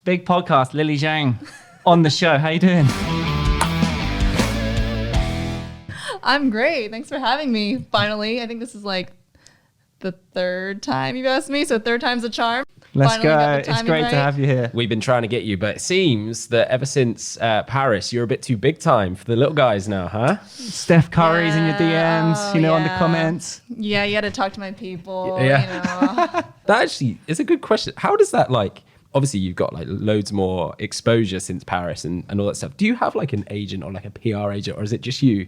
Big podcast, Lily Zhang on the show. How you doing? I'm great. Thanks for having me. Finally, I think this is like the third time you've asked me, so third time's a charm. Let's Finally go. It's great to have you here. We've been trying to get you, but it seems that ever since Paris, you're a bit too big time for the little guys now, huh? Steph Curry's in your DMs, on the yeah. comments. Yeah, you had to talk to my people. Yeah. That actually is a good question. How does that obviously you've got like loads more exposure since Paris and all that stuff. Do you have like an agent or like a PR agent, or is it just you?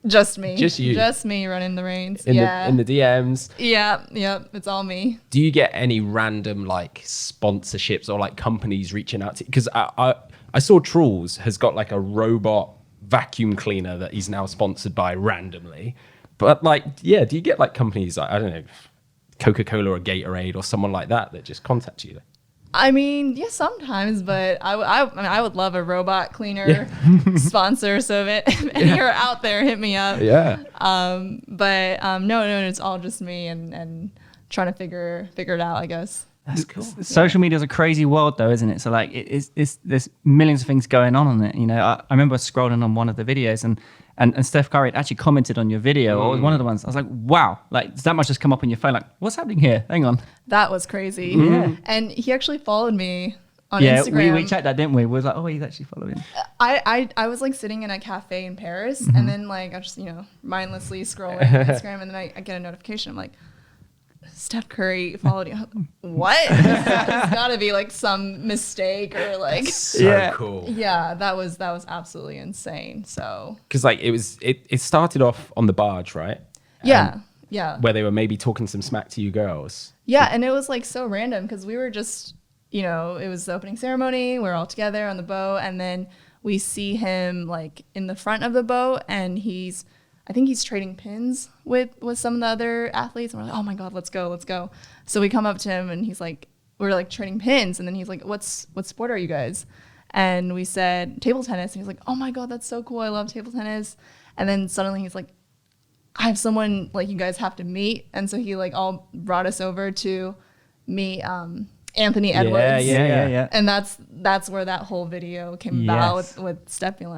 Just me. Just you. Just me running the reins. In the DMs. Yeah, it's all me. Do you get any random like sponsorships or like companies reaching out to you? Because I saw Trulls has got like a robot vacuum cleaner that he's now sponsored by randomly. But do you get like companies like, I don't know, Coca-Cola or Gatorade or someone like that just contact you? I mean, yeah, sometimes, but I would love a robot cleaner sponsor. So if any are out there, hit me up. Yeah. No, it's all just me and trying to figure it out, I guess. That's cool. Social media is a crazy world, though, isn't it? So like, there's millions of things going on it. I remember scrolling on one of the videos and Steph Curry had actually commented on your video, or one of the ones. I was like, wow, like does that much just come up on your phone? Like, what's happening here? Hang on. That was crazy. Yeah. And he actually followed me on Instagram. Yeah, we checked that, didn't we? We was like, oh, he's actually following. I was like sitting in a cafe in Paris, and then like I just mindlessly scrolling Instagram, and then I get a notification. I'm like, Steph Curry followed you. What? There's got to be like some mistake or like. That's so cool. Yeah, that was absolutely insane. So. Because it started off on the barge, right? Yeah. Where they were maybe talking some smack to you girls. Yeah, and it was like so random because we were just, it was the opening ceremony. We're all together on the boat, and then we see him like in the front of the boat, and I think he's trading pins with some of the other athletes, and we're like, oh my God, let's go. So we come up to him, and he's like, we're like trading pins, and then he's like, what sport are you guys? And we said table tennis, and he's like, oh my God, that's so cool, I love table tennis. And then suddenly he's like, I have someone like you guys have to meet. And so he like all brought us over to meet Anthony Edwards. Yeah. And that's where that whole video came about with Steph being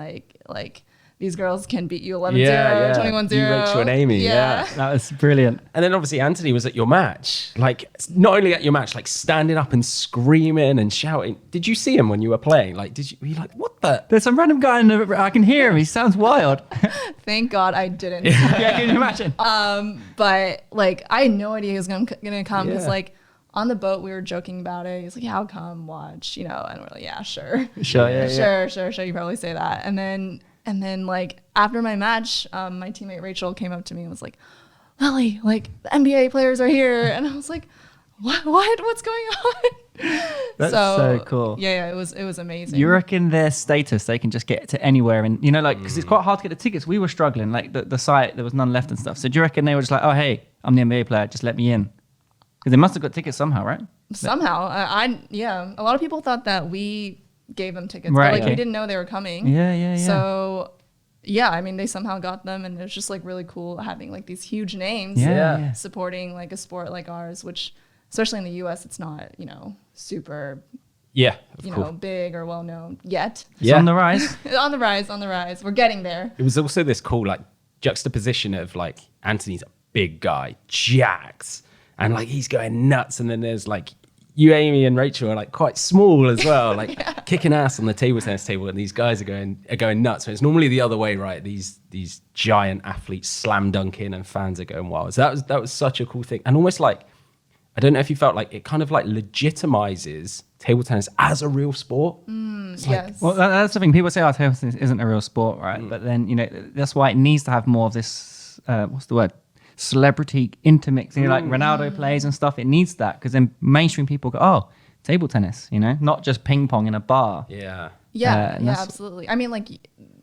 like these girls can beat you 11-0, 21-0. You, Rachel and Amy. Yeah. That was brilliant. And then obviously Anthony was at your match. Like, not only at your match, like standing up and screaming and shouting. Did you see him when you were playing? Like, were you like, what the? There's some random guy I can hear him. He sounds wild. Thank God I didn't. Yeah, can you imagine? But like, I had no idea he was gonna come because like on the boat we were joking about it. He's like, yeah, I'll come watch, and we're like, yeah, sure. Sure. You probably say that. And then like after my match, my teammate Rachel came up to me and was like, Lily, like the NBA players are here. And I was like, what's going on? That's so cool. Yeah, it was amazing. You reckon their status, they can just get to anywhere and, because it's quite hard to get the tickets. We were struggling, like the site, there was none left and stuff. So do you reckon they were just like, oh, hey, I'm the NBA player, just let me in? Because they must have got tickets somehow, right? Somehow. A lot of people thought that we gave them tickets, right, but we didn't know they were coming. Yeah. So they somehow got them, and it was just like really cool having like these huge names supporting like a sport like ours, which especially in the US it's not super big or well known yet. It's on the rise. on the rise. We're getting there. It was also this cool like juxtaposition of like Anthony's a big guy, jacked, and like he's going nuts, and then there's like you, Amy, and Rachel are like quite small as well, like kicking ass on the table tennis table, and these guys are going nuts. So it's normally the other way, right? These giant athletes slam dunking, and fans are going wild. So that was such a cool thing, and almost like, I don't know if you felt like it kind of like legitimizes table tennis as a real sport. Yes. Well, that's the thing. People say, table tennis isn't a real sport, right? But then that's why it needs to have more of this. What's the word? Celebrity intermixing, like Ronaldo plays and stuff. It needs that because then mainstream people go, oh, table tennis, not just ping pong in a bar. Yeah, absolutely. I mean, like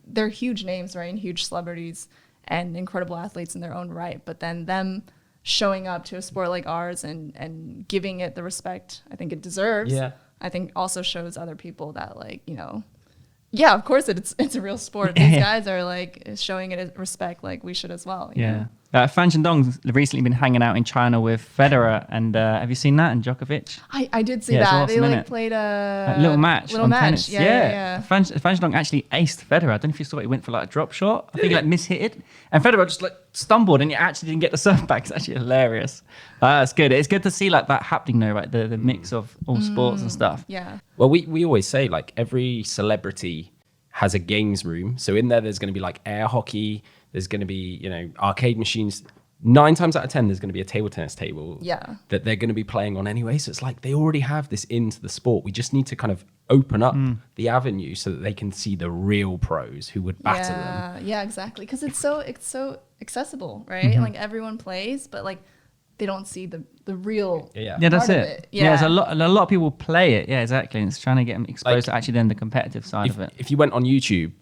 they're huge names, right, and huge celebrities and incredible athletes in their own right. But then them showing up to a sport like ours and giving it the respect I think it deserves. Yeah, I think also shows other people that like of course it's a real sport. These guys are like showing it respect like we should as well. Yeah. Fan Shandong's recently been hanging out in China with Federer, and have you seen that? And Djokovic. I did see Yeah, it's that. awesome, they innit? played a Little match. Little on match. tennis. Yeah. Fan Shandong actually aced Federer. I don't know if you saw it. He went for like a drop shot. I think he like mishit it, and Federer just like stumbled, and he actually didn't get the serve back. It's actually hilarious. It's good. It's good to see like that happening though, right? The mix of all sports and stuff. Yeah. Well, we always say like every celebrity has a games room. So in there's going to be like air hockey. There's going to be, arcade machines. 9 times out of 10, there's going to be a table tennis table that they're going to be playing on anyway. So it's like they already have this into the sport. We just need to kind of open up the avenue so that they can see the real pros who would batter them. Yeah, exactly. Because it's so accessible, right? Like everyone plays, but like they don't see the real. Yeah, that's part of it. Yeah, there's a lot of people play it. Yeah, exactly. And it's trying to get them exposed to actually then the competitive side of it. If you went on YouTube,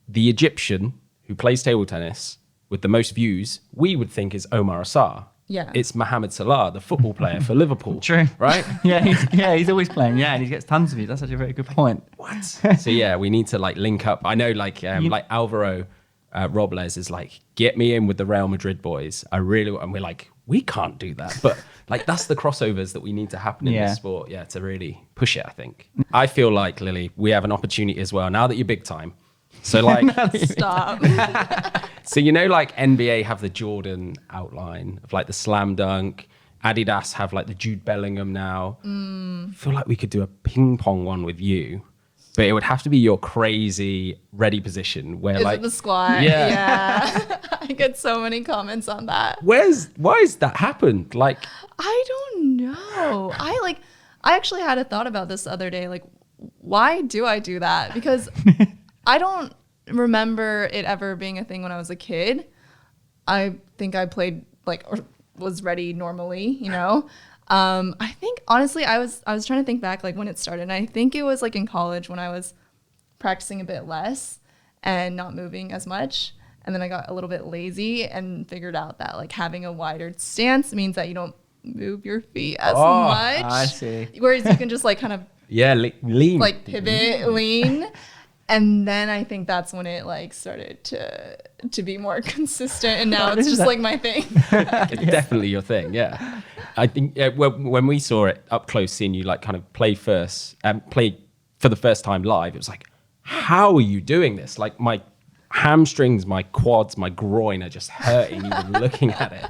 the Egyptian who plays table tennis with the most views, we would think is Omar Assar. Yeah. It's Mohamed Salah, the football player for Liverpool. True. Right? He's always playing. Yeah, and he gets tons of views. That's actually a very good point. What? So yeah, we need to like link up. I know like Alvaro Robles is like, get me in with the Real Madrid boys. And we're like, we can't do that. But like that's the crossovers that we need to happen in this sport. Yeah, to really push it, I think. I feel like, Lily, we have an opportunity as well now that you're big time. So like Stop. So like NBA have the Jordan outline of like the slam dunk. Adidas have like the Jude Bellingham now. I feel like we could do a ping pong one with you, but it would have to be your crazy ready position where Is like it the squat? Yeah. I get so many comments on that. why has that happened? Like I don't know. I actually had a thought about this the other day. Like, why do I do that? Because I don't remember it ever being a thing when I was a kid. I think I played or was ready normally, I think honestly I was trying to think back like when it started. And I think it was like in college when I was practicing a bit less and not moving as much. And then I got a little bit lazy and figured out that like having a wider stance means that you don't move your feet as much. I see. Whereas you can just like kind of lean, like pivot, lean. And then I think that's when it like started to be more consistent, and now it's just like my thing. It's definitely your thing, yeah. I think when we saw it up close, seeing you like kind of play for the first time live, it was like, how are you doing this? Like my hamstrings, my quads, my groin are just hurting even looking at it.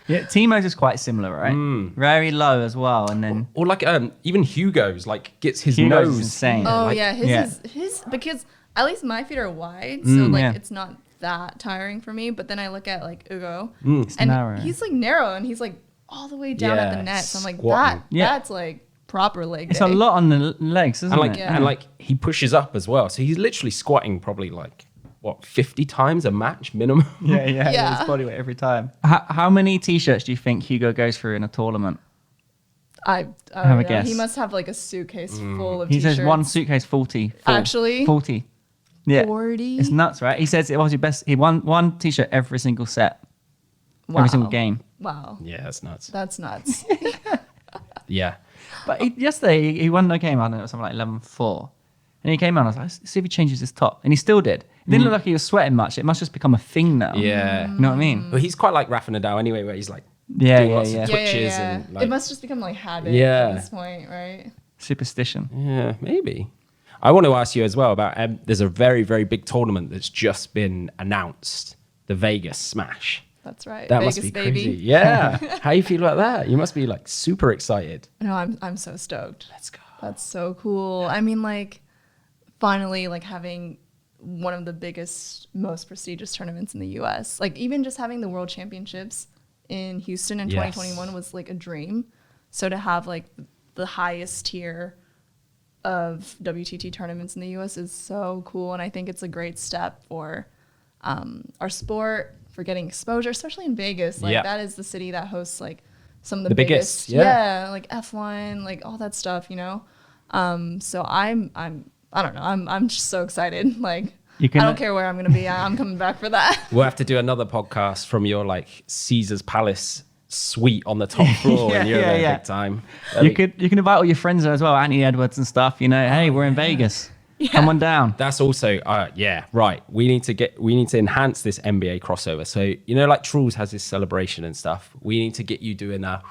Yeah, Timo's is quite similar, right? Very low as well, and then Or like even Hugo's like gets his Hugo's nose is insane. Oh like, yeah, his because at least my feet are wide, so like it's not that tiring for me. But then I look at like Ugo, it's and narrow. he's like narrow, and he's like all the way down at the net. So I'm like squatting. that's like proper leg it's day. a lot on the legs, isn't and it? and like he pushes up as well, so he's literally squatting probably like 50 times a match minimum. Yeah. His body weight every time. How many t-shirts do you think Hugo goes through in a tournament? I have a know. guess. He must have like a suitcase full of He t-shirts. says one suitcase 40. Full. Actually? 40. Yeah. 40? It's nuts, right? He says it was your best. He won one t-shirt every single set. Wow. Every single game. Wow. Yeah, that's nuts. That's nuts. Yeah. But yesterday he won the game, I don't know, it was something like 11-4. And he came on, I was like, let's see if he changes his top. And he still did. It didn't look like he was sweating much. It must just become a thing now. Yeah. You know what I mean? But he's quite like Rafa Nadal anyway, where he's like Yeah, doing lots yeah. of twitches and like It must just become like habit at this point, right? Superstition. yeah, maybe. I want to ask you as well about there's a very, very big tournament that's just been announced, the Vegas Smash. That's right. That Vegas, must be baby. crazy. Yeah. How you feel about that? You must be like super excited. No, I'm so stoked. Let's go. That's so cool. I mean, like, finally, like having one of the biggest, most prestigious tournaments in the U.S. Like even just having the World Championships in Houston in 2021 was like a dream. So to have like the highest tier of WTT tournaments in the U.S. is so cool, and I think it's a great step for our sport, for getting exposure, especially in Vegas. Like that is the city that hosts like some of the biggest, like F1, like all that stuff, So I don't know. I'm just so excited. Like I don't care where I'm gonna be. I'm coming back for that. We'll have to do another podcast from your like Caesar's Palace suite on the top floor when you're there big time. You can invite all your friends there as well, Anthony Edwards and stuff. Hey, we're in Vegas. Come on down. That's also right. We need to enhance this NBA crossover. So like Truls has this celebration and stuff. We need to get you doing a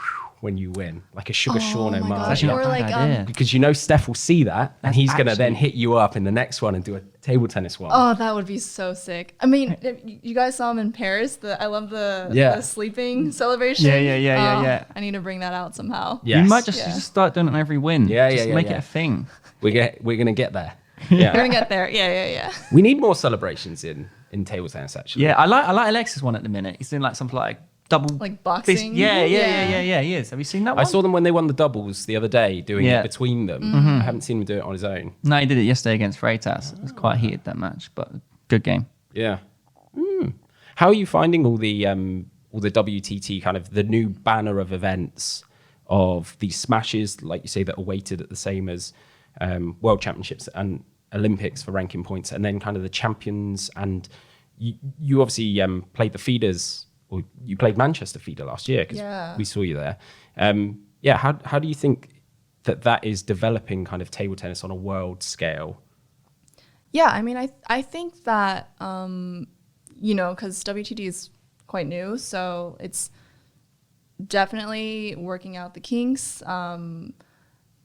when you win, like a Sugar Sean my O'Mara. gosh. Actually, not Or a like, bad idea. Because Steph will see that, and That's he's gonna then actually- hit you up in the next one and do a table tennis one. Oh, that would be so sick. I mean, you guys saw him in Paris. I love the sleeping celebration. Yeah. I need to bring that out somehow. Yes. You might just Yeah. start doing it on every win. Just make it a thing. We're gonna get there. We're Yeah, gonna get there. Yeah. we need more celebrations in table tennis actually. Yeah, I like Alexis one at the minute. He's doing like something like double Like boxing? Yeah. Yeah. He is. Have you seen that one? I saw them when they won the doubles the other day, doing Yeah. it between them. I haven't seen him do it on his own. No, he did it yesterday against Freitas. It was quite heated, that match, but good game. Yeah. How are you finding all the WTT kind of the new banner of events of these smashes, like you say, that are weighted at the same as World Championships and Olympics for ranking points, and then kind of the champions? And you obviously played the feeders, or you played Manchester feeder last year because Yeah. we saw you there. How do you think that is developing kind of table tennis on a world scale? Yeah, I mean, I think that, because WTT is quite new, so it's definitely working out the kinks,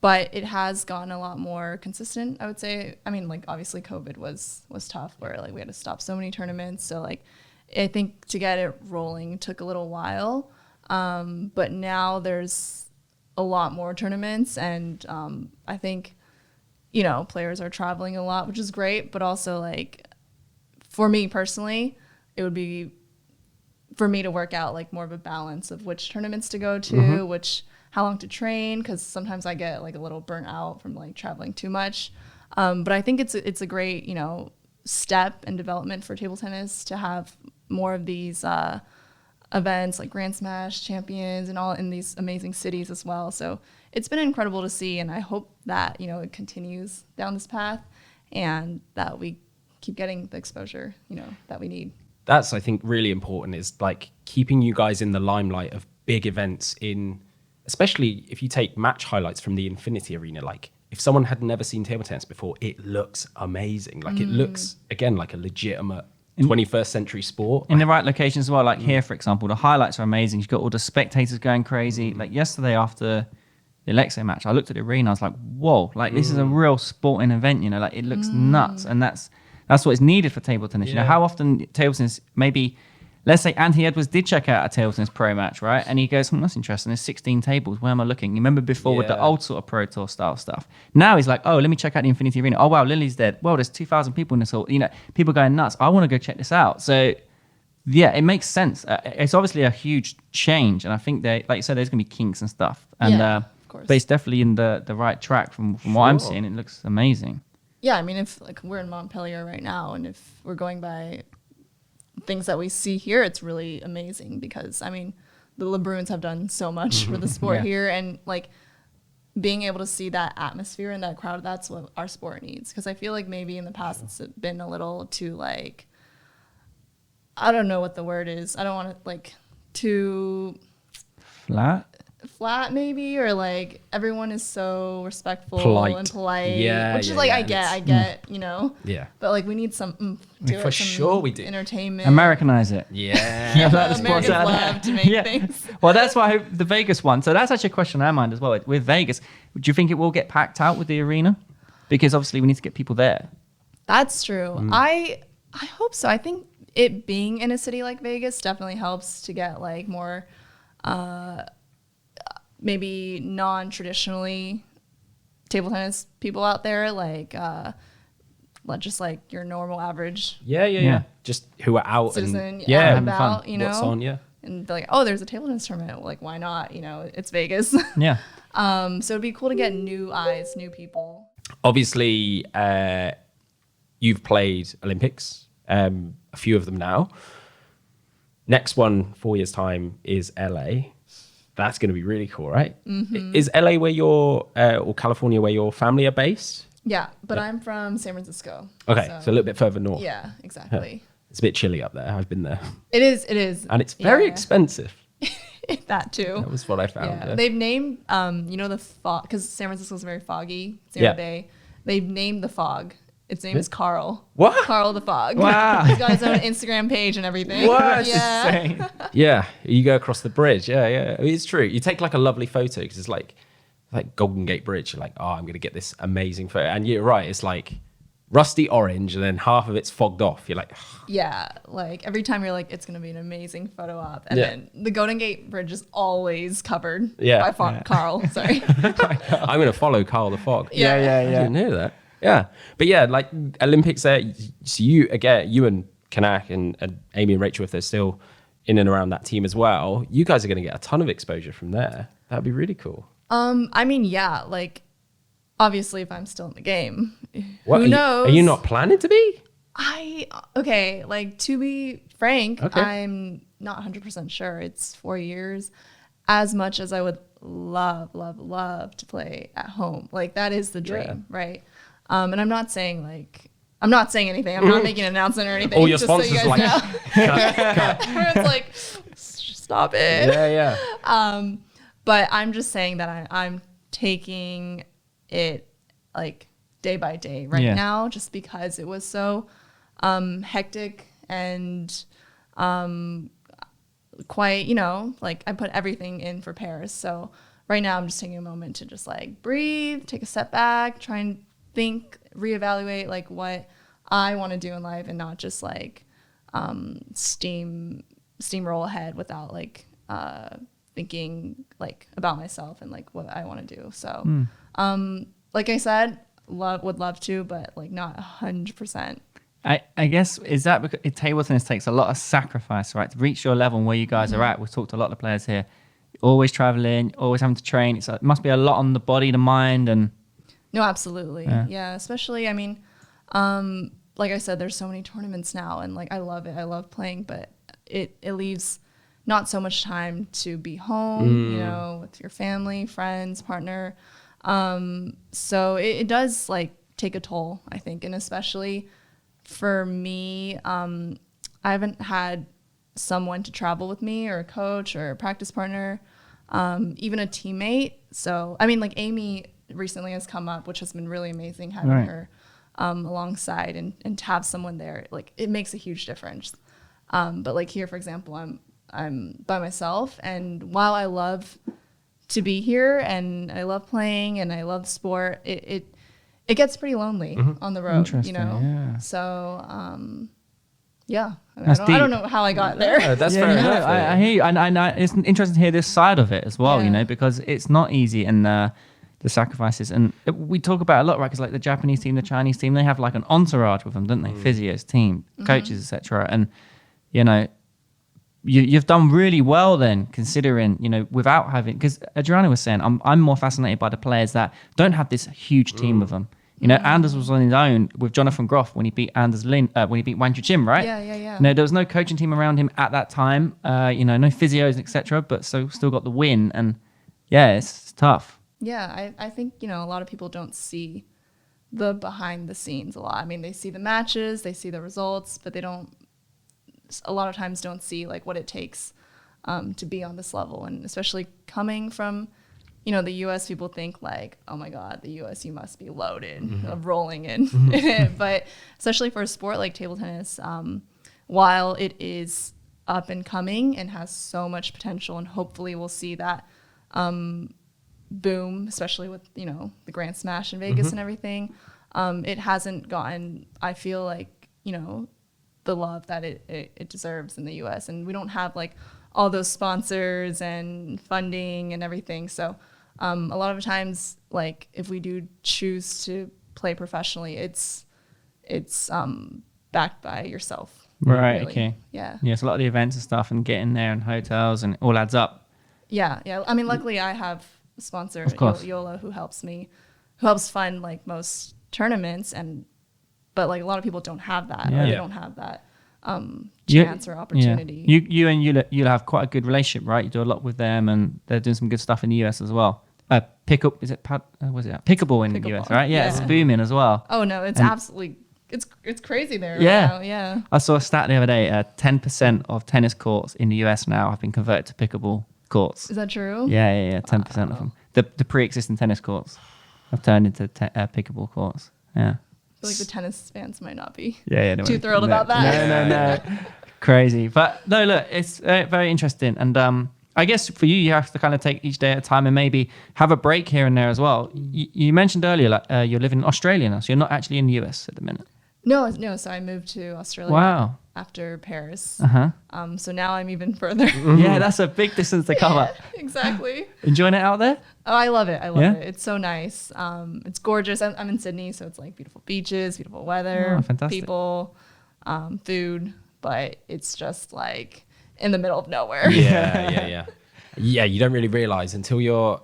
but it has gotten a lot more consistent, I would say. I mean, like, obviously COVID was tough, where, like, we had to stop so many tournaments, so, like, I think to get it rolling took a little while, but now there's a lot more tournaments, and I think players are traveling a lot, which is great, but also, like, for me personally, it would be for me to work out like more of a balance of which tournaments to go to, how long to train, because sometimes I get like a little burnt out from like traveling too much. But I think it's a great, step and development for table tennis to have more of these events like Grand Smash, Champions, and all in these amazing cities as well. So it's been incredible to see, and I hope that it continues down this path, and that we keep getting the exposure that we need. That's, I think, really important, is like keeping you guys in the limelight of big events, especially if you take match highlights from the Infinity Arena. Like, if someone had never seen table tennis before, it looks amazing. Like, it looks, again, like a legitimate 21st century sport. In the right location as well. Like here, for example, the highlights are amazing. You've got all the spectators going crazy. Like yesterday after the Alexei match, I looked at the arena, I was like, whoa, like this is a real sporting event, like it looks nuts. And that's what is needed for table tennis. How often table tennis, maybe, let's say Anthony Edwards did check out a table tennis pro match, right? And he goes, that's interesting. There's 16 tables. Where am I looking? You remember before with the old sort of pro tour style stuff. Now he's like, oh, let me check out the Infinity Arena. Oh, wow, Lily's there. Well, there's 2,000 people in this hall. People going nuts. I want to go check this out. So, yeah, it makes sense. It's obviously a huge change. And I think like you said, there's going to be kinks and stuff. And, of course. But it's definitely in the right track from what I'm seeing. It looks amazing. Yeah, I mean, if like we're in Montpellier right now, and if we're going by things that we see here, it's really amazing, because I mean, the LeBruns have done so much for the sport here, and like being able to see that atmosphere and that crowd, that's what our sport needs. Because I feel like maybe in the past it's been a little too, like, I don't know what the word is. I don't want to, like, too flat maybe, or like everyone is so respectful and polite, which is like I get Yeah, but like we need some for sure we do. entertainment, Americanize it. Yeah. Americans love to make things. Well, that's why I hope the Vegas one. So that's actually a question in our mind as well. With Vegas, do you think it will get packed out with the arena? Because obviously we need to get people there. That's true. I hope so. I think it being in a city like Vegas definitely helps to get like more maybe non-traditionally table tennis people out there, like just like your normal average Yeah. Just who are out citizen, and out having about, fun. what's on, and they're like, oh, there's a table tennis tournament. Like, why not? It's Vegas. Yeah. So it'd be cool to get new eyes, new people. Obviously, you've played Olympics, a few of them now. Next one, 4 years' time, is LA. That's going to be really cool, right? Mm-hmm. Is LA where or California where your family are based? Yeah, but I'm from San Francisco. Okay, so a little bit further north. Yeah, exactly. It's a bit chilly up there. I've been there. It is. And it's very Yeah. expensive. That too. That was what I found. Yeah. Yeah. They've named, the fog, because San Francisco is very foggy. It's near the bay. They've named the fog Its name is Carl. What? Carl the Fog. Wow. He's got his own Instagram page and everything. What? Yeah. Insane. Yeah, you go across the bridge. Yeah, yeah, it's true. You take like a lovely photo because it's like Golden Gate Bridge. You're like, oh, I'm gonna get this amazing photo, and you're right. It's like rusty orange, and then half of it's fogged off. You're like, Yeah, like every time you're like, it's gonna be an amazing photo op, and Yeah. then the Golden Gate Bridge is always covered. Yeah. by Carl. Sorry. I'm gonna follow Carl the Fog. Yeah. I didn't know that. Yeah, but yeah, like Olympics there. So you and Kanak and Amy and Rachel, if they're still in and around that team as well, you guys are gonna get a ton of exposure from there. That'd be really cool. I mean, yeah, like obviously if I'm still in the game, What, who knows? Are you not planning to be? Okay, like to be frank, Okay. I'm not 100% sure. It's 4 years. As much as I would love to play at home, like that is the dream, right? And I'm not saying anything. I'm not making an announcement or anything. All your just so sponsors you are guys like, know. Everyone's like, stop it. yeah. But I'm just saying that I'm taking it like day by day right Yeah. now, just because it was so hectic and quite, like I put everything in for Paris. So right now I'm just taking a moment to just like breathe, take a step back, try and think, reevaluate like what I want to do in life, and not just like steamroll ahead without like thinking like about myself and like what I want to do. So like I said, would love to, but like not 100%. I guess, is that because table tennis takes a lot of sacrifice, right? To reach your level and where you guys are at. We've talked to a lot of players here. Always traveling, always having to train. It must be a lot on the body, the mind, and... No, absolutely. Yeah. Yeah, especially, I mean, like I said, there's so many tournaments now, and like I love it. I love playing, but it leaves not so much time to be home, with your family, friends, partner. So it does like take a toll, I think, and especially for me, I haven't had someone to travel with me, or a coach or a practice partner, even a teammate. So, I mean, like Amy recently has come up, which has been really amazing having Right. her alongside, and to have someone there, like it makes a huge difference. But like here, for example, I'm by myself, and while I love to be here and I love playing and I love the sport, it gets pretty lonely on the road, Interesting, yeah. So, yeah, I, mean, That's I don't deep. know how I got there. No, that's Yeah, fair no, enough. I hear you. And it's interesting to hear this side of it as well, Yeah. because it's not easy, and the sacrifices. And we talk about it a lot, right? Because like the Japanese team, the Chinese team, they have like an entourage with them, don't they? Physios, team, coaches, etc. And, you've done really well then, considering, without having... Because Adriana was saying, I'm more fascinated by the players that don't have this huge team with them. Anders was on his own with Jonathan Groff when he beat when he beat Wang Chuqin, right? Yeah. No, there was no coaching team around him at that time. No physios, etc. But so still got the win, and it's tough. Yeah, I think, a lot of people don't see the behind the scenes a lot. I mean, they see the matches, they see the results, but they a lot of times don't see like what it takes to be on this level. And especially coming from, the U.S., people think like, oh my God, the U.S., you must be loaded, rolling in it. But especially for a sport like table tennis, while it is up and coming and has so much potential, and hopefully we'll see that boom, especially with, the Grand Smash in Vegas and everything, it hasn't gotten, I feel like, the love that it deserves in the U.S. And we don't have like all those sponsors and funding and everything. So a lot of times, like if we do choose to play professionally, it's backed by yourself. Right. really. Okay. Yeah. Yeah. So a lot of the events and stuff, and getting there, and hotels, and it all adds up. Yeah. I mean, luckily I have a sponsor, Of course. Yola, who helps fund like most tournaments, but like a lot of people don't have that. Yeah. Or they Yeah. don't have that You- chance or opportunity. Yeah. You and you'll have quite a good relationship, right? You do a lot with them, and they're doing some good stuff in the US as well. Pickup, is it Pickleball in the US, Pickleball, right? Yeah, it's yeah. booming as well. Oh no, it's absolutely it's crazy there. Yeah. Right now. Yeah. I saw a stat the other day: 10% of tennis courts in the US now have been converted to pickleball courts. Is that true? Yeah, 10% of them. The pre-existing tennis courts have turned into pickleball courts. Yeah. feel like the tennis fans might not be No, too thrilled about that. No. Crazy. But no, look, it's very interesting. And I guess for you have to kind of take each day at a time and maybe have a break here and there as well. You mentioned earlier, like you're living in Australia now, so you're not actually in the US at the minute. No. So I moved to Australia Wow. after Paris. Uh-huh. So now I'm even further. Yeah, that's a big distance to cover. Exactly. Enjoying it out there? Oh, I love it. I love Yeah? it. It's so nice. It's gorgeous. I'm in Sydney, so it's like beautiful beaches, beautiful weather, Oh, fantastic. people, food, but it's just like in the middle of nowhere. Yeah. You don't really realize until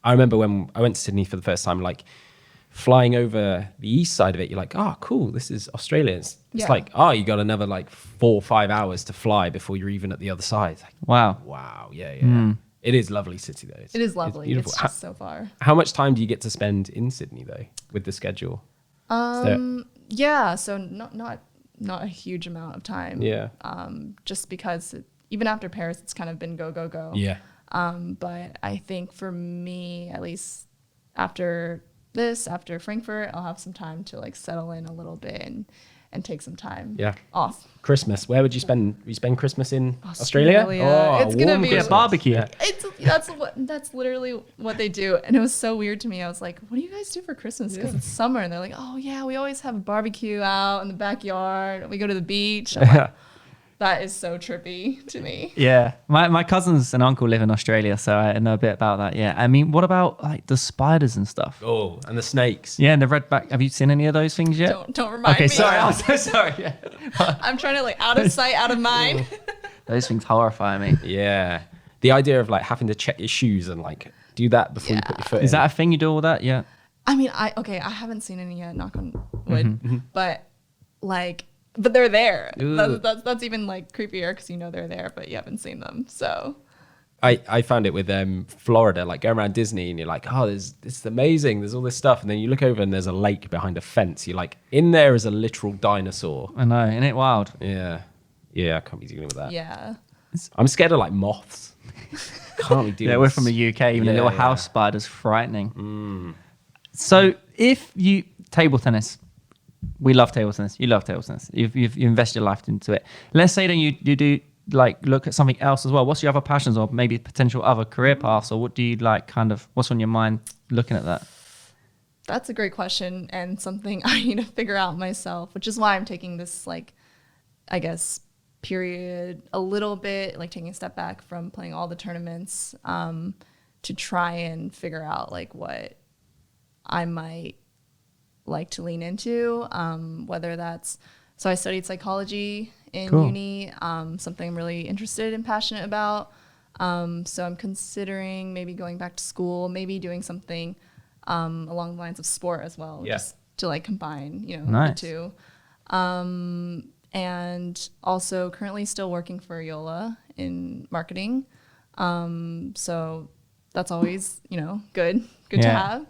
I remember when I went to Sydney for the first time, like flying over the east side of it, you're like, oh, cool, this is Australia. It's like, oh, you got another like 4 or 5 hours to fly before you're even at the other side. Like, Wow. Yeah. It is lovely city though. It is lovely. beautiful. It's just so far. How much time do you get to spend in Sydney though, with the schedule? Yeah, so not a huge amount of time. Yeah. Just because even after Paris, it's kind of been go. Yeah. But I think for me, at least after Frankfurt, I'll have some time to like settle in a little bit and take some time off. Christmas. Where would you spend? You spend Christmas in Australia? It's gonna be a barbecue. Yeah. That's literally what they do, and it was so weird to me. I was like, "What do you guys do for Christmas?" Because it's summer, and they're like, "Oh yeah, we always have a barbecue out in the backyard. We go to the beach." I'm like, that is so trippy to me. Yeah, my cousins and uncle live in Australia, so I know a bit about that. Yeah, I mean, what about like the spiders and stuff? Oh, and the snakes. Yeah, and the redback. Have you seen any of those things yet? Don't remind me. Okay, sorry, I'm so sorry. Yeah. I'm trying to like out of sight, out of mind. Those things horrify me. Yeah. The idea of like having to check your shoes and like do that before you put your foot in. Is that a thing you do all that? Yeah. I mean, I haven't seen any yet, knock on wood, but they're there. That's even like creepier because you know they're there, but you haven't seen them. So I found it with Florida, like going around Disney and you're like, oh, this is amazing. There's all this stuff. And then you look over and there's a lake behind a fence. You're like, in there is a literal dinosaur. I know, isn't it wild? Yeah. Yeah, I can't be dealing with that. yeah. I'm scared of like moths. Can't be dealing Yeah, with we're from the UK. Even a little Yeah. house spider's frightening. So if you table tennis, we love table tennis. You love table tennis. You invest your life into it. Let's say that you do like look at something else as well. What's your other passions or maybe potential other career paths, or what do you like? Kind of what's on your mind looking at that? That's a great question and something I need to figure out myself, which is why I'm taking this like, I guess, period a little bit, like taking a step back from playing all the tournaments to try and figure out like what I might like to lean into, whether that's, so I studied psychology in uni, something I'm really interested and passionate about. So I'm considering maybe going back to school, maybe doing something along the lines of sport as well, just to like combine, the two. And also currently still working for Yola in marketing. So that's always, good to have.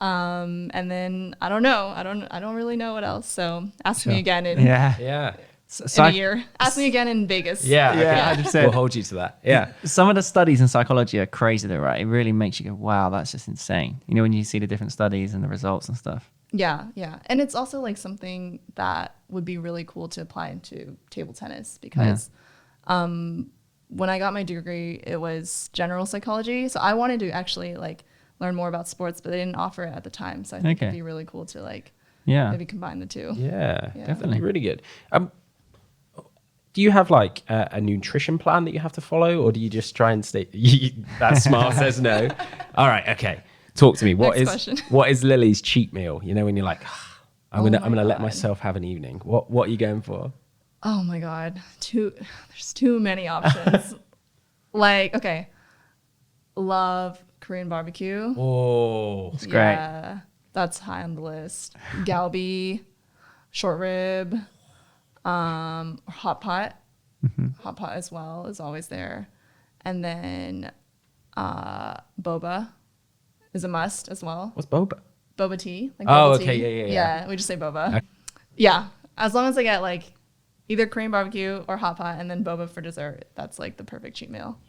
And then I don't know. I don't really know what else. So ask me again in Yeah. in a year. Ask me again in Vegas. Yeah. Yeah, Okay. 100%. We'll hold you to that. Yeah. Some of the studies in psychology are crazy though, right? It really makes you go, wow, that's just insane. When you see the different studies and the results and stuff. Yeah. And it's also like something that would be really cool to apply into table tennis because when I got my degree, it was general psychology. So I wanted to actually like learn more about sports, but they didn't offer it at the time. So I think it'd be really cool to like maybe combine the two. Yeah, Yeah. definitely. Really good. Do you have like a nutrition plan that you have to follow, or do you just try and stay? That smile says no. All right, okay. Talk to me. Next question. What is Lily's cheat meal? When you're like, I'm gonna let God. myself have an evening. What are you going for? Oh my God. There's too many options. Like, okay. Love Korean barbecue. Oh, It's great. Yeah, that's high on the list. Galbi, short rib, hot pot. Hot pot as well is always there. And then boba is a must as well. what's boba? Boba tea. Like Oh, boba okay, tea. yeah. Yeah, we just say boba. Yeah, as long as I get like either Korean barbecue or hot pot and then boba for dessert, that's like the perfect cheat meal.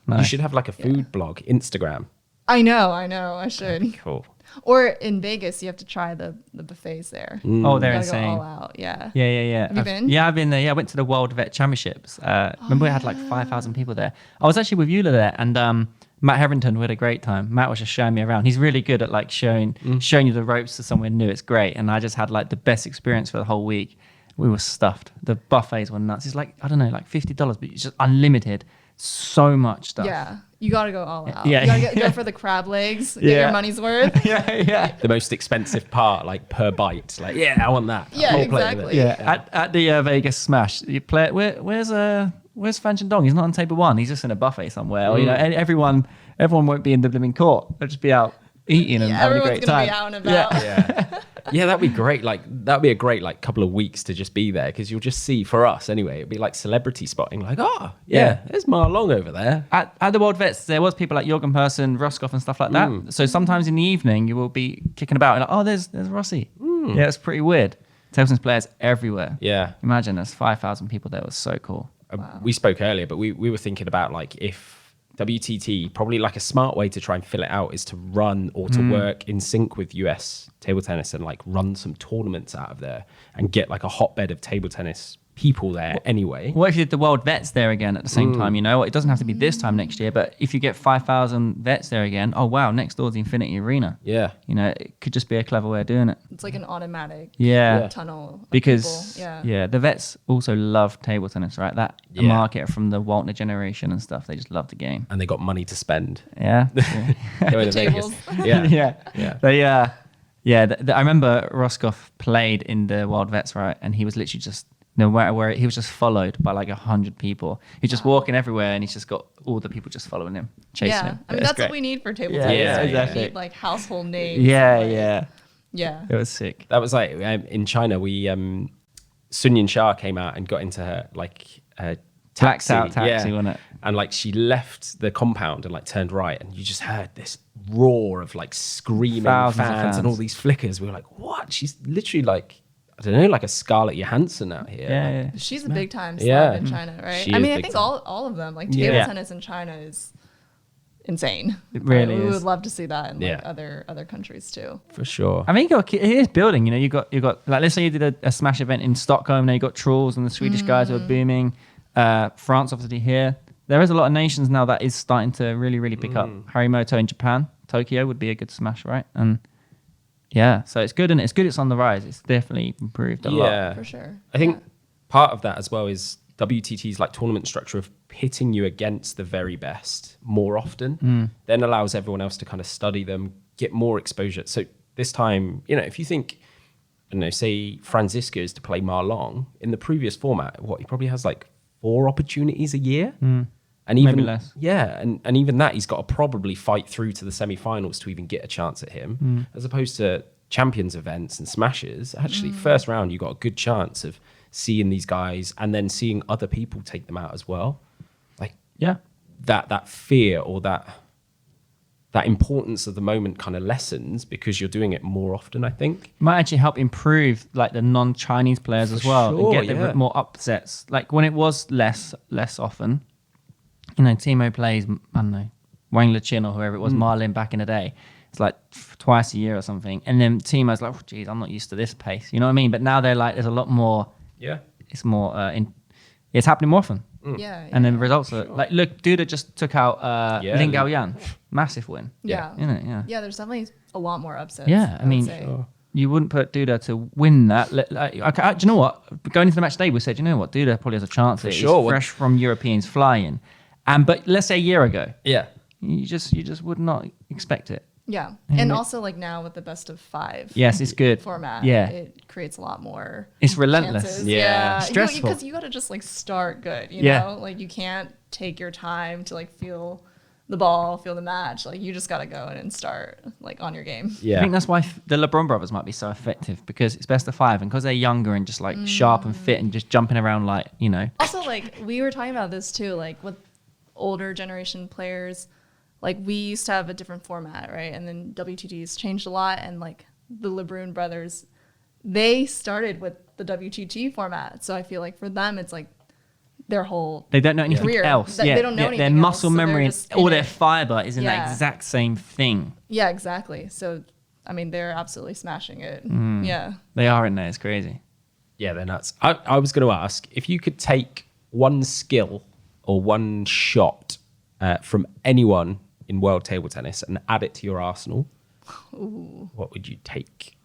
You Nice. should have like a food blog, Instagram. I know, I should. Cool. Or in Vegas, you have to try the buffets there. Oh, they're You gotta insane. go all out. Yeah. Yeah. Have you been? Yeah, I've been there. Yeah, I went to the World Vet Championships. Remember we had like 5,000 people there. I was actually with Eula there, and Matt Hetherington, we had a great time. Matt was just showing me around. He's really good at like showing you the ropes to somewhere new. It's great. And I just had like the best experience for the whole week. We were stuffed. The buffets were nuts. It's like, I don't know, like $50, but it's just unlimited. So much stuff. Yeah. You got to go all out. Yeah. You got to go for the crab legs, get Yeah. your money's worth. yeah. The most expensive part, like per bite. Like, yeah, I want that. Yeah, Whole plate of it. exactly. Yeah. At the Vegas Smash, you play it. Where's Fan Dong? He's not on table one. He's just in a buffet somewhere. Or, you know, everyone won't be in the living court. They'll just be out eating and having a Everyone's great going to time. be out and about. Yeah. Yeah, that'd be great. Like, that'd be a great like couple of weeks to just be there, because you'll just see, for us anyway, it'd be like celebrity spotting. Like, oh yeah, there's Ma Long over there. At the World Vets, there was people like Jorgen Persson, Roscoff, and stuff like that. So sometimes in the evening, you will be kicking about and like, oh, there's Rossi. Yeah, it's pretty weird. Table tennis players everywhere. Yeah. Imagine there's 5,000 people there. It was so cool. We spoke earlier, but we were thinking about like if WTT, probably like a smart way to try and fill it out is to run or to work in sync with US table tennis and like run some tournaments out of there and get like a hotbed of table tennis people there anyway. What if you did the World Vets there again at the same time? You know, it doesn't have to be this time next year, but if you get 5,000 vets there again, oh wow, next door's the Infinity Arena. Yeah. You know, it could just be a clever way of doing it. It's like an automatic Yeah. tunnel of Because people. the vets also love table tennis, right? That Yeah. market from the Waltner generation and stuff, they just love the game. And they got money to spend. Yeah. Going to tables. Vegas. Yeah. yeah. They, I remember Roscoff played in the World Vets, right? And he was literally just, no matter where, he was just followed by like 100 people. He's just walking everywhere, and he's just got all the people just following him, chasing him. I mean, It's that's great. what we need for table Yeah, tennis. yeah, right? exactly. We need like household names. Yeah, like, yeah. Yeah. It was sick. That was like in China, we Sunyin Shah came out and got into her like Blacked out taxi, wasn't it? And like she left the compound and like turned right, and you just heard this roar of like screaming Thousands of fans and all these flickers. We were like, what? She's literally like, I don't know, like a Scarlett Johansson out here. Yeah, Like, She's a big time celeb Yeah. in China, right? She I is mean, I big think time. all of them, like table Yeah. tennis in China is insane. It really We is. would love to see that in like Yeah. other countries too. for sure. I mean, it is building. You know, you got like, let's say you did a Smash event in Stockholm. Now you got Trolls and the Swedish guys who are booming. France, obviously here. There is a lot of nations now that is starting to really, really pick up. Harimoto in Japan, Tokyo would be a good Smash, right? And yeah, so it's good, and it's good. It's on the rise. It's definitely improved a lot. Yeah, For sure. I think part of that as well is WTT's like tournament structure of pitting you against the very best more often, then allows everyone else to kind of study them, get more exposure. So this time, you know, if you think, I don't know, say Francisco is to play Ma Long in the previous format, he probably has like 4 opportunities a year. And even Maybe less. Yeah, and even that he's got to probably fight through to the semi-finals to even get a chance at him, as opposed to Champions events and Smashes. Actually, first round you got a good chance of seeing these guys and then seeing other people take them out as well. Like Yeah. that fear or that importance of the moment kind of lessens because you're doing it more often, I think. Might actually help improve like the non-Chinese players as well, sure, and get yeah. the more upsets. Like when it was less often, you know, Timo plays, I don't know, Wang Lechin or whoever it was, Marlin back in the day. It's like twice a year or something, and then Timo's like, oh, geez, I'm not used to this pace. You know what I mean? But now they're like, there's a lot more. Yeah. It's more. It's happening more often. Yeah. And then results are like, look, Duda just took out Yeah, Lin Lin. Gaoyuan, massive win. Yeah. Isn't it? Yeah. Yeah, there's definitely a lot more upsets. Yeah, I would mean, say. you wouldn't put Duda to win that. Do you know what? Going into the match today, we said, you know what? Duda probably has a chance. He's sure. fresh from Europeans flying, but let's say a year ago, Yeah. you just would not expect it. Yeah. And And it- also like now with the best of 5 Yes, it's good. format, Yeah, it creates a lot more it's relentless. chances. Yeah. Stressful. Because you got to just like start good, you Yeah. know? Like you can't take your time to like feel the ball, feel the match. Like you just got to go in and start like on your game. Yeah. I think that's why the LeBron brothers might be so effective, because it's best of 5, and because they're younger and just like sharp and fit and just jumping around like, you know. Also, like we were talking about this too, like with older generation players, like we used to have a different format, right? And then WTT's changed a lot, and like the LeBron brothers, they started with the WTT format. So I feel like for them, it's like their whole They don't know anything career. else. They don't know Their anything muscle else, so they're memory and just all in their it. fiber is in the Yeah. exact same thing. Yeah, exactly. So I mean, they're absolutely smashing it. Yeah. They are in there. It's crazy. Yeah, they're nuts. I was going to ask if you could take one skill or one shot from anyone in world table tennis and add it to your arsenal. Ooh. What would you take?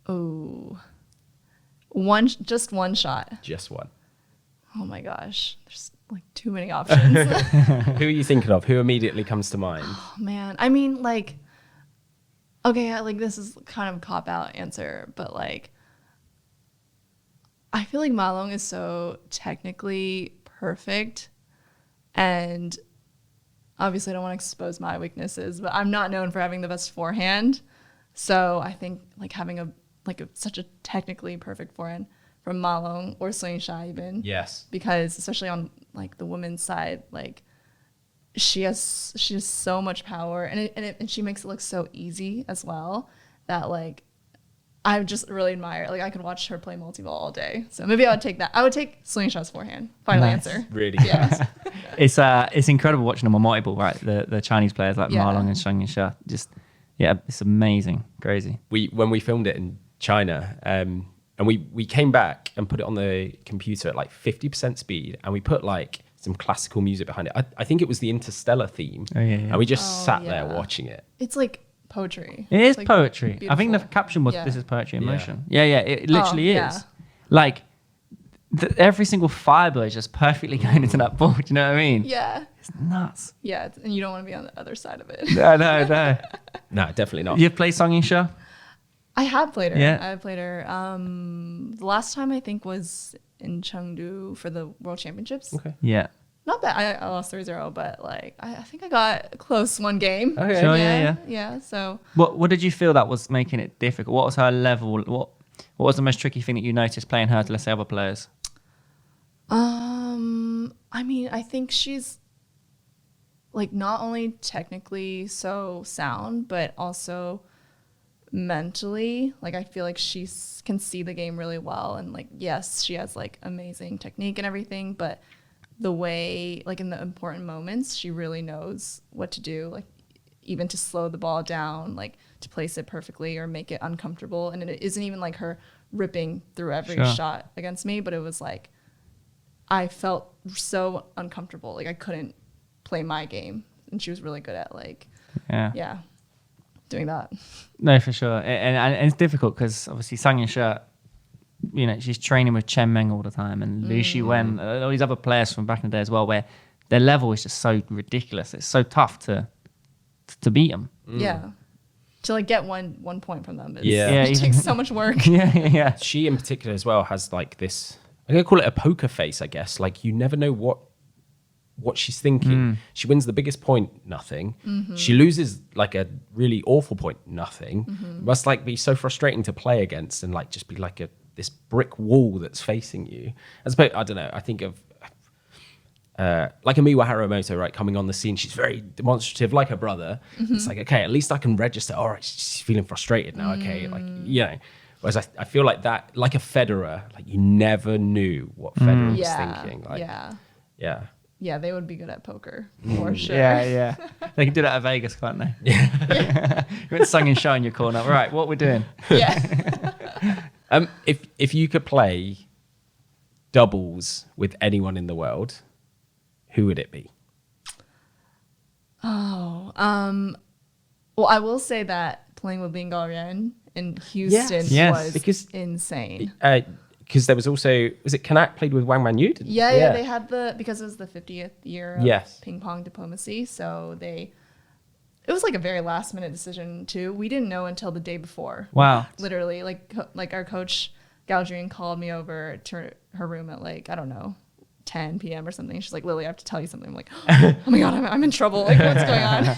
Ooh. Just one shot. Just one. Oh my gosh. There's like too many options. Who are you thinking of? Who immediately comes to mind? Oh man. I mean, like, okay, like this is kind of a cop-out answer, but like, I feel like Malong is so technically perfect, and obviously I don't want to expose my weaknesses, but I'm not known for having the best forehand. So I think like having such a technically perfect forehand from Malong or Slingsha even. Yes. Because especially on like the women's side, like she has so much power, and she makes it look so easy as well that like I just really admire. Like I could watch her play multi-ball all day. So maybe I would take that. I would take Slingsha's forehand. Final Nice. answer. Really? Yes. It's incredible watching them on multi-ball, right? The Chinese players like Yeah. Marlon and Shang Yisha. Just it's amazing, crazy. When we filmed it in China, and we came back and put it on the computer at like 50% speed, and we put like some classical music behind it. I think it was the Interstellar theme. Oh, yeah. And we just Oh, sat there yeah. watching it. It's like poetry. It is It's, like, poetry. I think the beautiful. caption was, Yeah. "This is poetry in Yeah. motion." Yeah, it literally is. yeah. Like every single fiber is just perfectly going into that ball. Do you know what I mean? Yeah. It's nuts. Yeah. And you don't want to be on the other side of it. No. No, definitely not. You've played Song Yisha? I have played her. Yeah. I have played her. The last time I think was in Chengdu for the World Championships. Okay. Yeah. Not bad. I lost 3-0, but like I think I got close one game. Okay. Sure, yeah. Yeah. So What did you feel that was making it difficult? What was her level? What was the most tricky thing that you noticed playing her to, let's say, other players? I mean, I think she's like not only technically so sound, but also mentally. Like I feel like she can see the game really well, and like yes, she has like amazing technique and everything, but the way like in the important moments, she really knows what to do. Like even to slow the ball down, like to place it perfectly or make it uncomfortable. And it isn't even like her ripping through every Sure. shot against me, but it was like I felt so uncomfortable. Like I couldn't play my game, and she was really good at like, Yeah. doing that. No, for sure. And it's difficult because obviously Sang Yisha, she's training with Chen Meng all the time, and Liu Shiwen, all these other players from back in the day as well, where their level is just so ridiculous. It's so tough to beat them. Yeah. To like get one point from them. Yeah. Yeah, It even- takes so much work. Yeah. She in particular as well has like this, I'm going to call it a poker face, I guess. Like you never know what she's thinking. She wins the biggest point, nothing. She loses like a really awful point, nothing. It must like be so frustrating to play against and like just be like this brick wall that's facing you. As opposed, I don't know, I think of like Amiwa Haramoto, right, coming on the scene. She's very demonstrative, like her brother. It's like, okay, at least I can register. All right, she's feeling frustrated now. Okay, like, Whereas I feel like that, like a Federer, like you never knew what Federer was thinking. Like, yeah. Yeah, they would be good at poker for sure. Yeah. They can do that at Vegas, can't they? Yeah. You went Sung and Show in your corner. Right, what we're doing? Yeah. If you could play doubles with anyone in the world, who would it be? Well, I will say that playing with Lin Gaoyuan in Houston Yes. was Because- insane. Because there was also, was it Kanak played with Wang Manyu? Yeah, they had because it was the 50th year of Yes. ping pong diplomacy. So it was like a very last minute decision too. We didn't know until the day before. Wow. Literally, like our coach Gaoyuan called me over to her room at like, I don't know, 10 p.m. or something. She's like, Lily, I have to tell you something. I'm like, oh my God, I'm in trouble. Like, what's going on?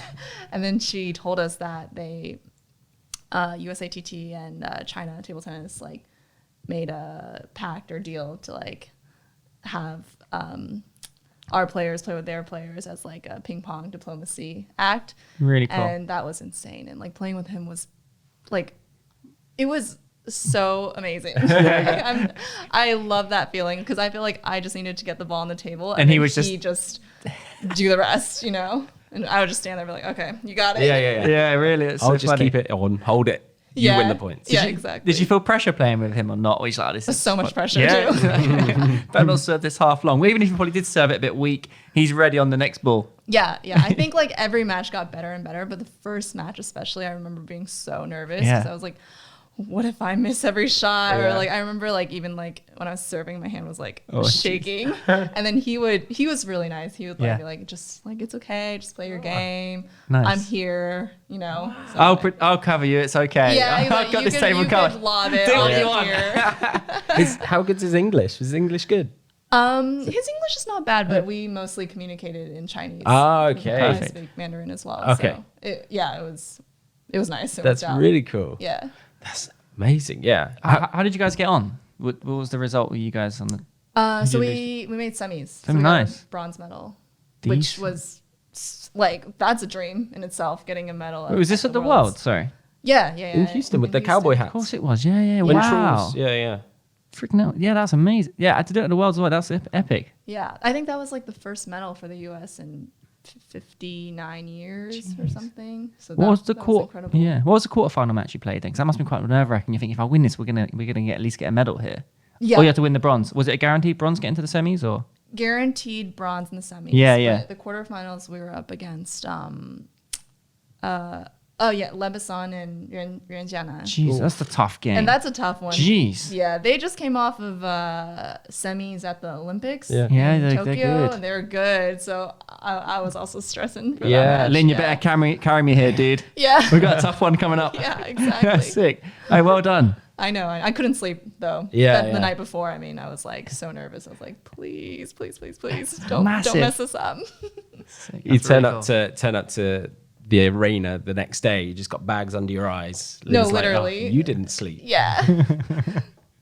And then she told us that they, USATT and China table tennis, like, made a pact or deal to like have our players play with their players as like a ping pong diplomacy act. Really cool. And that was insane. And like playing with him was like, it was so amazing. I love that feeling because I feel like I just needed to get the ball on the table And he then was just do the rest, And I would just stand there and be like, okay, you got it. Yeah. Yeah, really. It's I'll so just funny. keep it on, hold it. You win the points. Yeah, exactly. Did you feel pressure playing with him or not? Or he's like, this is So much fun. pressure, too. Better not serve this half long. Even if you probably did serve it a bit weak, he's ready on the next ball. Yeah. I think like every match got better and better, but the first match especially, I remember being so nervous because I was like, what if I miss every shot? Or like I remember like even like when I was serving, my hand was like shaking. And then he was really nice. He would like be like, just like it's okay, just play your game. Nice. I'm here, you know. So, I'll cover you. It's okay. yeah, he's I've like, got you this table could covered. lob it. Do what I'll you be want. here. How good's his English? Was his English good? His English is not bad, but we mostly communicated in Chinese. Ah, okay. I Perfect. speak Mandarin as well. Okay. So it was nice. It That's worked out. really cool. Yeah. That's amazing. Yeah. How did you guys get on? What was the result of you guys on the? So you we made semis. So Semis, we got a nice. bronze medal, which Decent. was like that's a dream in itself. Getting a medal. Was this at the World? Sorry. Yeah. In Houston with the Houston. cowboy Of hats. course it was. Yeah. When Wow. Trolls- Yeah. Freaking out. Yeah, that's amazing. Yeah, I had to do it at the Worlds as well. That's epic. Yeah, I think that was like the first medal for the U.S. in 59 years or something. So What was the that was incredible. Yeah. What was the quarterfinal match you played then? Because that must have been quite nerve wracking. You think if I win this, we're gonna at least get a medal here. Yeah. Or you have to win the bronze. Was it a guaranteed bronze getting to the semis or? Guaranteed bronze in the semis. Yeah. But the quarterfinals we were up against Lebanon and Yuanjianan. Jeez, that's the tough game. And that's a tough one. Jeez. Yeah, they just came off of semis at the Olympics. Yeah. Yeah, in they're Tokyo, good. and they're good. So I was also stressing. For Yeah. that match. Lynn, you better carry me here, dude. Yeah. We've got a tough one coming up. Yeah, exactly. Sick. Hey, well done. I know. I couldn't sleep though. Yeah. The night before. I mean, I was like so nervous. I was like, please, don't Massive. mess this up. Sick. You That's turn really up to the arena the next day. You just got bags under your eyes. No, Lynn's like, "Oh, literally. you didn't sleep. Yeah.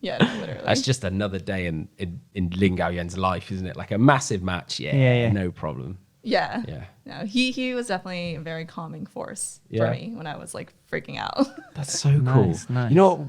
Yeah, no, literally. That's just another day in Lin Gaoyuan's life, isn't it? Like a massive match. Yeah. No problem. Yeah. Yeah. No, he was definitely a very calming force Yeah. for me when I was like freaking out. That's so cool. Nice. You know what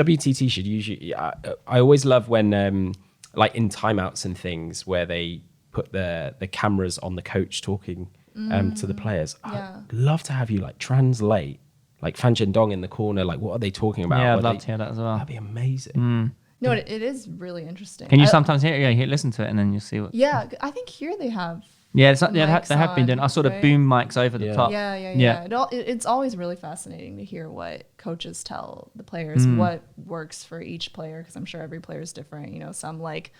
WTT should usually... I always love when, like in timeouts and things, where they put the cameras on the coach talking to the players. Yeah. I'd love to have you like translate, like Fan Zhendong in the corner, like what are they talking about? Yeah, I'd What love they- to hear that as well. That'd be amazing. No, it is really interesting. Can you I- sometimes hear it? Yeah, listen to it and then you'll see what. Yeah, I think here they have. Yeah, it's not, yeah, Mics they have been on, doing. I saw the right? boom mics over the Yeah. top. Yeah. It's always really fascinating to hear what coaches tell the players, what works for each player, because I'm sure every player is different. You know, some like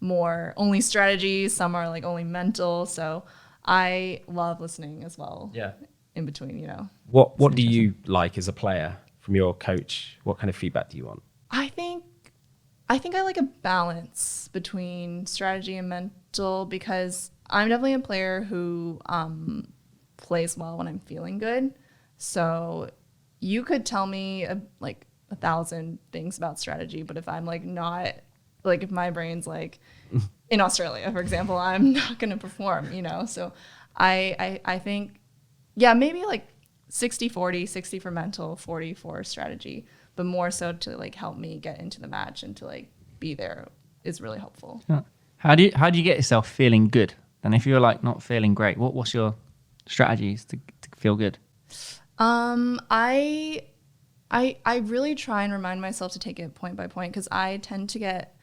more only strategy, some are like only mental. So I love listening as well. Yeah. In between, you know. What do you like as a player from your coach? What kind of feedback do you want? I think I like a balance between strategy and mental because I'm definitely a player who plays well when I'm feeling good. So you could tell me like 1,000 things about strategy, but if I'm like not like if my brain's like in Australia, for example, I'm not going to perform, you know. So I think maybe like 60-40, 60 for mental, 40 for strategy, but more so to like help me get into the match and to like be there is really helpful. Yeah. How do you get yourself feeling good? And if you're like not feeling great, what's your strategies to feel good? I really try and remind myself to take it point by point because I tend to get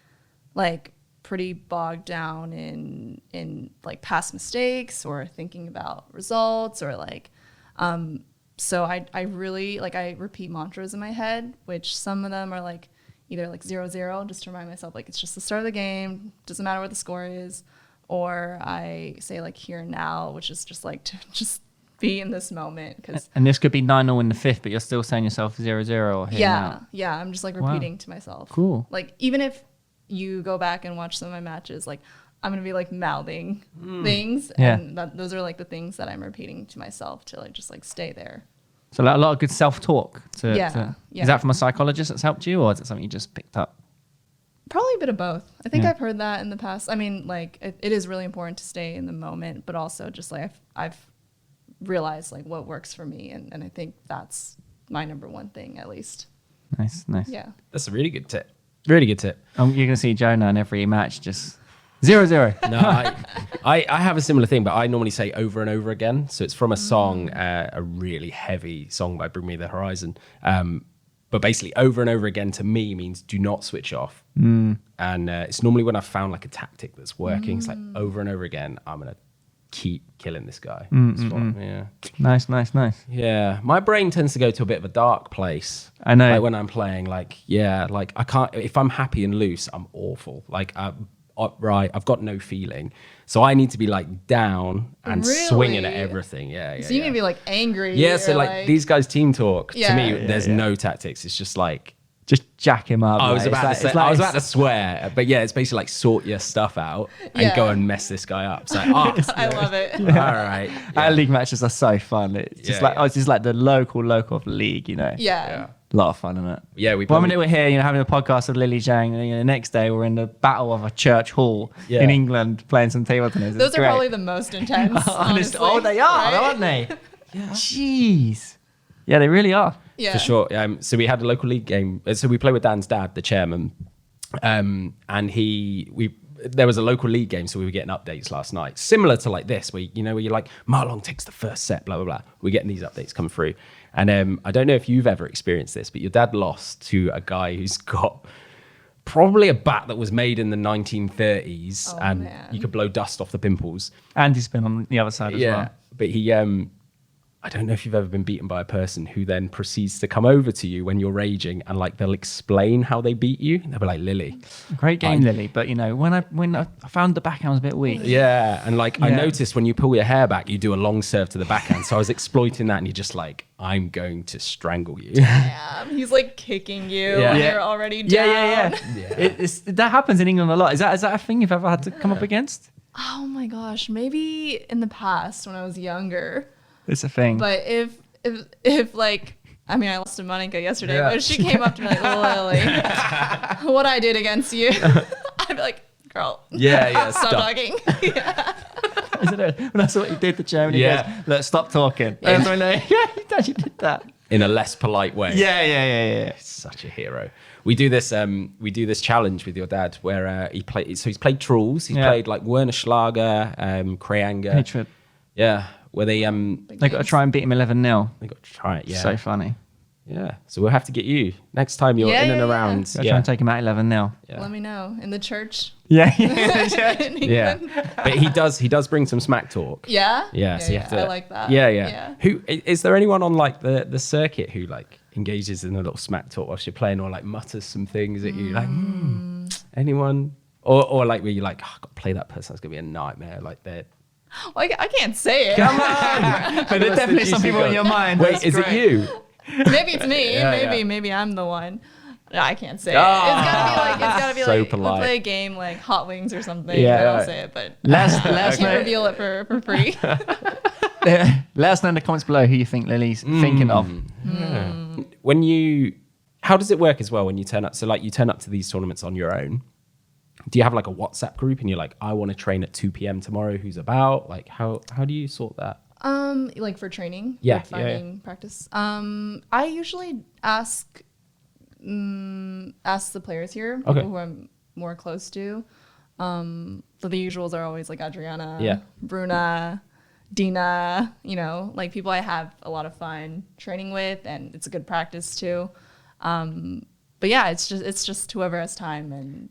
like pretty bogged down in like past mistakes or thinking about results or like so I really like I repeat mantras in my head, which some of them are like either like 0-0 just to remind myself like it's just the start of the game, doesn't matter what the score is, or I say like here and now, which is just like to just be in this moment because And this could be 9-0 in the fifth, but you're still saying yourself 0-0 or here now. yeah, I'm just like Wow. repeating to myself. Cool. Like even if you go back and watch some of my matches, like I'm gonna be like mouthing things, Yeah. and those are like the things that I'm repeating to myself to like just like stay there. So like a lot of good self-talk. Yeah. Is that from a psychologist that's helped you, or is it something you just picked up? Probably a bit of both. I think Yeah. I've heard that in the past. I mean, like it is really important to stay in the moment, but also just like I've realized like what works for me, and I think that's my number one thing at least. Nice. Yeah. That's a really good tip. Really good tip. You're going to see Jonah in every match just 0-0. No, I have a similar thing, but I normally say over and over again. So it's from a song, a really heavy song by Bring Me the Horizon. But basically, over and over again to me means do not switch off. And it's normally when I've found like a tactic that's working. It's like over and over again, I'm going to keep killing this guy. Yeah. Nice. Yeah. My brain tends to go to a bit of a dark place. I know. Like when I'm playing, like I can't, if I'm happy and loose, I'm awful. Like, I've got no feeling. So I need to be like down and swinging at everything. Yeah. So you need to be like angry. Yeah, so like these guys team talk, to me, Yeah. there's no tactics. It's just like, Just jack him up. I was like, about it's to like- say, it's I was like- about to swear, but yeah, it's basically like sort your stuff out and Yeah. go and mess this guy up. So, I love it. all right. Our league matches are so fun. It's just it's just like the local of the league, you know. Yeah. A lot of fun, isn't it? Yeah, we One probably- minute we're here, you know, having a podcast with Lily Zhang, and the next day we're in the battle of a church hall in England playing some table tennis. Those are probably the most intense. honestly, Oh, they are, right? aren't they? Jeez. Yeah, they really are. Yeah. For sure. So we had a local league game. So we played with Dan's dad, the chairman, and there was a local league game, so we were getting updates last night, similar to like this, where where you're like, Marlon takes the first set, blah blah blah. We're getting these updates come through, and I don't know if you've ever experienced this, but your dad lost to a guy who's got probably a bat that was made in the 1930s, and man. you could blow dust off the pimples. And he's been on the other side as well. But he, I don't know if you've ever been beaten by a person who then proceeds to come over to you when you're raging and like they'll explain how they beat you. They'll be like, Lily. Great game, Lily. But when I found the backhand was a bit weak. Yeah. And like I noticed when you pull your hair back, you do a long serve to the backhand. So I was exploiting that and you're just like, I'm going to strangle you. Yeah. He's like kicking you. Yeah. And Yeah. you're already down. Yeah. That happens in England a lot. Is that a thing you've ever had to come up against? Oh my gosh. Maybe in the past when I was younger. It's a thing. But if like, I mean, I lost to Monica yesterday, Yeah. but if she came up to me like, Lily, what I did against you, I'd be like, girl, Yeah. stop talking. Isn't it? When I saw what you did to Germany, Yeah. goes, look, stop talking. And I was like, yeah, you actually did that. In a less polite way. Yeah. Such a hero. We do this challenge with your dad where he's played Trulls. He's played like Werner Schlager, Krayanger. Hatred. Yeah. Where they They got to try and beat him 11-0. they got to try it. Yeah. So funny. Yeah. So we'll have to get you next time you're in and around. Got to try and take him out 11-0. Yeah. Let me know in the church. Yeah. In Yeah. England. But he does bring some smack talk. Yeah. Yeah. So you have to. I like that. Yeah. Who is there anyone on like the circuit who like engages in a little smack talk whilst you're playing, or like mutters some things at you, like anyone, or like where you're like, I've got to play that person. That's gonna be a nightmare. Like they're. Well, I can't say it. Come on. But there's definitely some people in your mind. Wait, That's is it great. you? Maybe it's me. Yeah, Maybe I'm the one. No, I can't say it. Ah, It's gotta be so like polite. we'll play a game like Hot Wings or something. Yeah. and I'll say it, but Last I can't night, reveal it for free. let us know in the comments below who you think Lily's thinking of. How does it work as well when you turn up? So like you turn up to these tournaments on your own. Do you have like a WhatsApp group and you're like, I want to train at 2 p.m. tomorrow? Who's about? Like how do you sort that? Like for training, Yeah, like finding practice. I usually ask the players here, people who I'm more close to. So the usuals are always like Adriana, Bruna, Dina, like people I have a lot of fun training with, and it's a good practice too. But yeah, it's just whoever has time and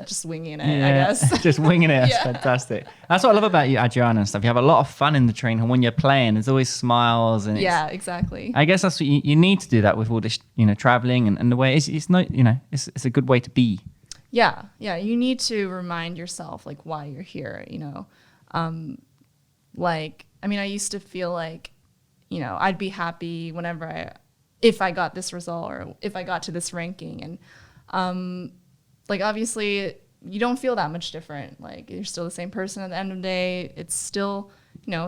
just winging it, I guess. Just winging it. That's Yeah. fantastic. That's what I love about you, Adriana, and stuff. You have a lot of fun in the training, and when you're playing, there's always smiles. And Yeah, exactly. I guess that's what you need to do that with all this, traveling and the way it's not, it's a good way to be. Yeah. You need to remind yourself like why you're here. Like I used to feel like, I'd be happy if I got this result or if I got to this ranking, and like obviously you don't feel that much different. Like you're still the same person at the end of the day. It's still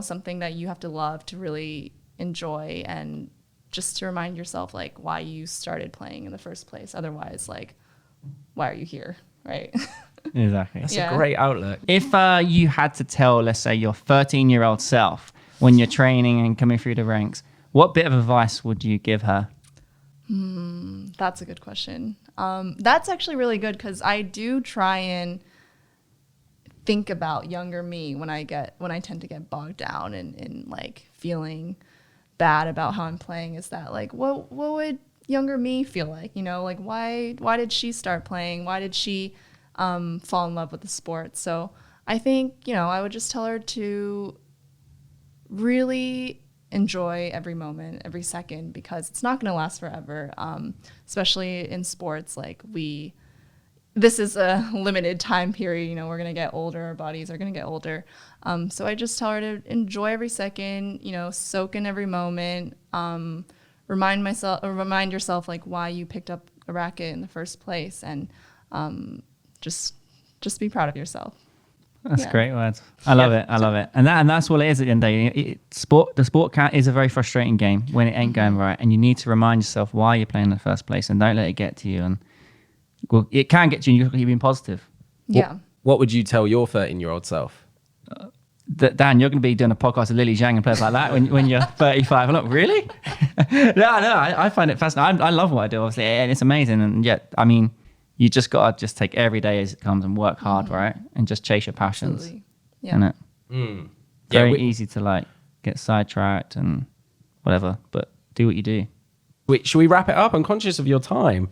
something that you have to love to really enjoy, and just to remind yourself like why you started playing in the first place. Otherwise, like, why are you here, right? Exactly. That's a great outlook. If you had to tell, let's say, your 13-year-old self when you're training and coming through the ranks, what bit of advice would you give her? That's a good question. That's actually really good because I do try and think about younger me when I tend to get bogged down in like feeling bad about how I'm playing, is that like what would younger me feel like? You know, like why did she start playing? Why did she fall in love with the sport? So I think, you know, I would just tell her to really enjoy every moment, every second, because it's not going to last forever. Especially in sports, like this is a limited time period. You know, we're going to get older, our bodies are going to get older. So I just tell her to enjoy every second, you know, soak in every moment. Remind yourself like why you picked up a racket in the first place, and just be proud of yourself. That's great words. I love it. I love it. And that's what it is at the end of the day. The sport is a very frustrating game when it ain't going right, and you need to remind yourself why you're playing in the first place, and don't let it get to you. And well, it can get to you, and you've got to keep being positive. Yeah. What would you tell your 13-year-old self? Dan, you're going to be doing a podcast with Lily Zhang and players like that when you're 35. I'm like, really? No, I find it fascinating. I love what I do, obviously, and it's amazing. And yet, I mean, you just got to just take every day as it comes and work hard, right? And just chase your passions. Absolutely. Yeah. Isn't it? Mm. Very easy to like get sidetracked and whatever, but do what you do. Wait, should we wrap it up? I'm conscious of your time.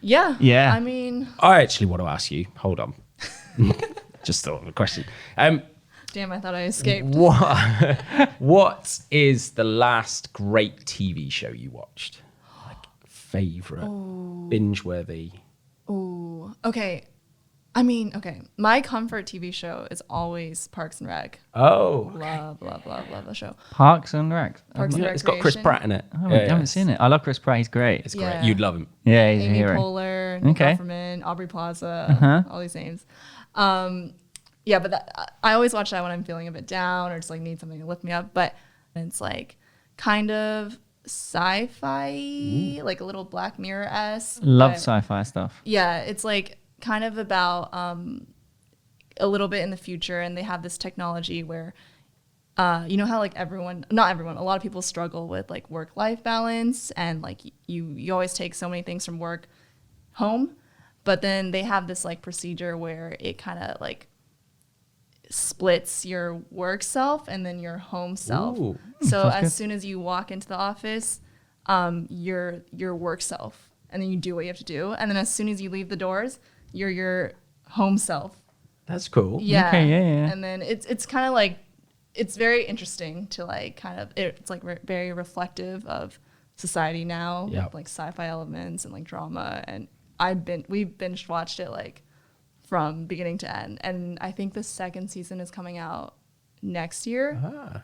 Yeah. Yeah. I mean, I actually want to ask you. Hold on. Just thought of a question. damn, I thought I escaped. What is the last great TV show you watched? Like favorite, binge-worthy? Ooh, okay. I mean, okay. My comfort TV show is always Parks and Rec. Oh, Love the show. Parks and Rec. Parks and it's got Chris Recreation. Pratt in it. I haven't seen it. I love Chris Pratt. He's great. It's Yeah. great. You'd love him. Yeah, he's a Amy hero. Poehler, Nick Okay. Offerman, Aubrey Plaza, all these names. Yeah, but I always watch that when I'm feeling a bit down or just like need something to lift me up. But it's like kind of sci-fi, like a little Black Mirror-esque. Love but sci-fi stuff. yeah, it's like kind of about a little bit in the future, and they have this technology where you know how like not everyone, a lot of people struggle with like work-life balance, and like you always take so many things from work home, but then they have this like procedure where it kind of like splits your work self and then your home self. Ooh. So Sounds as good. soon as you walk into the office, your work self, and then you do what you have to do, and then as soon as you leave the doors, you're your home self. That's cool. Yeah. Okay, yeah. And then it's kind of like, it's very interesting to like kind of, it's like very reflective of society now, Yep. with like sci-fi elements and like drama. And we've binge watched it like from beginning to end. And I think the second season is coming out next year. Ah.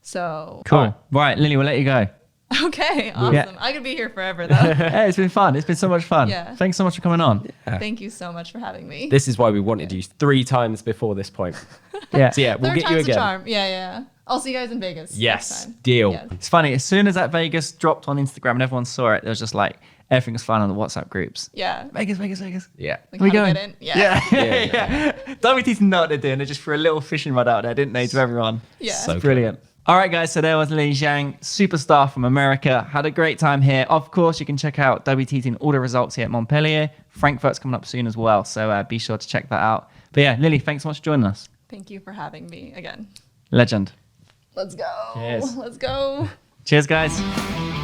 So, Cool. Right, Lily, we'll let you go. okay, awesome. Yeah. I could be here forever though. Hey, it's been fun. It's been so much fun. Yeah. Thanks so much for coming on. Thank you so much for having me. This is why we wanted you 3 times before this point. Yeah. So yeah, we'll Third get you time's a again. charm. Yeah. I'll see you guys in Vegas. next Yes, time. deal. Yes. It's funny. As soon as that Vegas dropped on Instagram and everyone saw it, there was just like everything was fun on the WhatsApp groups. Yeah. Vegas. Yeah. Like We how to going? get in. Yeah. Yeah. WTT know what they're doing. They just threw a little fishing rod out there, didn't they, to everyone? Yeah. So Brilliant. All right, guys. So there was Lily Zhang, superstar from America. Had a great time here. Of course, you can check out WTT and all the results here at Montpellier. Frankfurt's coming up soon as well. So be sure to check that out. But yeah, Lily, thanks so much for joining us. Thank you for having me again. Legend. Let's go. Cheers. Let's go. Cheers, guys.